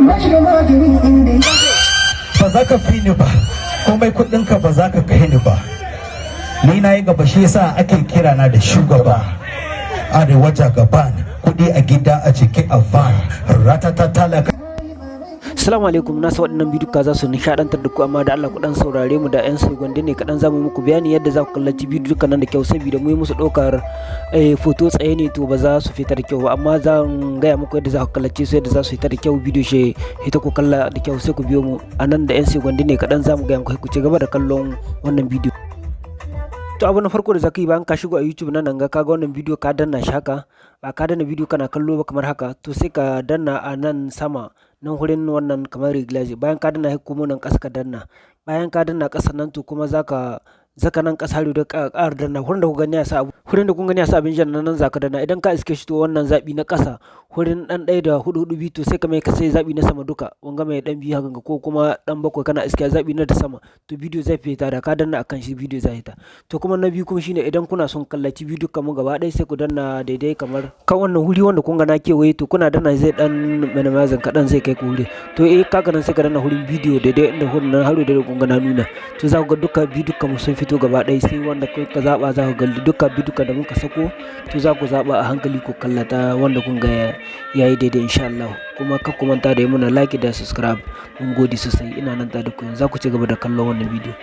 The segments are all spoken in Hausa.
ba za ka fi ni ba, komai kuɗinka ba za ka kai ni ba. Ni na yi gaba, shi yasa ake kira na da shugaba. Arewa jagaban, kuɗi a gida a ciki a van, ratatatala. Assalamu alaikum, na sa waɗannan bidiyo za su nishaɗantar da ku, amma da Allah ku dan saurare mu da 'yan segonda ne kaɗan za mu muku bayani yadda za ku kallaci bidiyo nan da kyau, saboda mu yi musu ɗaukar foto tsaye ne to ba za su fita da kyau ba, amma zan gaya muku yadda za ku kallace su yadda za su fita da kyau. Bidiyo shi ita ku kalla da kyau sai ku biyo mu a nan da 'yan segonda ne kaɗan za mu gaya muku, ku ci gaba da kallon wannan bidiyo. To abu na farko da zaka yi bayan ka shigo a YouTube nan ga kaga wannan bidiyo ka danna shi haka, ba ka danna bidiyo kana kallo ba kamar haka, to sai ka danna a nan sama nan hurin wannan kamar reglaje, bayan ka danna kuma nan ƙasa ka danna, bayan ka danna ƙasa nan to kuma zaka nan ƙasa da ƙara danna hurin da ku gani a sa abu, hurin da kun gani a sa abin jan nan zaka danna. Idan ka iske shi to wannan zabi na ƙasa hurin dan 1 da 4 biyu to sai ka mai ka sai zabi na sama duka wanga mai dan biyu haka ko kuma dan 7 kana iske zabi na da sama, to bidiyo zai fita da ka danna akan shi bidiyo zai fita. To kuma na biyu kuma shine idan kuna son kallaci bidiyo kamar gaba ɗaya sai ku danna daidai kamar kan wannan huri wanda kun ga na kewaye, to kuna danna zai dan minimizing kaɗan zai kai ku huri, to kaga nan sai ka danna hurin bidiyo daidai inda hurin nan haro da kun ga na nuna, to za ku ga duka bidiyo kamar sun fito gaba ɗaya, sai wanda ka zaba za ku ga duka bidiyo da muka sako, to za ku zaba a hankali ku kallata wanda kun ga yayi daidai insha Allah. Kuma kar ku manta da yi muna like da subscribe. Mun gode sosai, ina nan tare da ku, za ku ci gaba da kallon wannan bidiyo.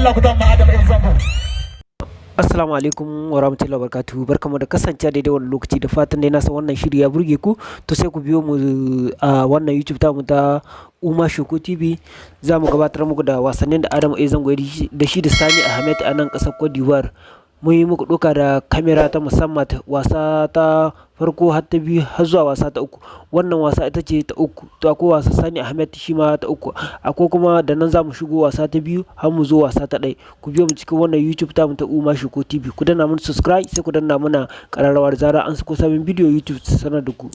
Allah ku ta ma Adam ɗan zango. Assalamu alaikum wa rahmatullahi wa barakatuhu, barkamu da kasance daidai wannan lokaci, da fatan dai na san wannan shiri ya burge ku, to sai ku biyo mu a wannan YouTube tamu ta Uma Shoko TV. za mu gabatar muku da wasannin da Adamu A Zango da shi da Sani Ahmed a nan ƙasar Cote d'Ivoire. Mun yi muku ɗauka da kamera ta musamman, wasa ta farko har ta biyu har zuwa wasa ta uku. Wannan wasa ita ce ta uku, to akwai wasa Sani Ahmed shi ma ta uku, akwai kuma da nan za mu shigo wasa ta biyu har mu zo wasa ta ɗaya. Ku biyo mu cikin wannan YouTube tamu ta Uma Shoko TV, ku danna mana subscribe, sai ku danna mana ƙararrawar zara an sako sabon bidiyo YouTube sanar da ku.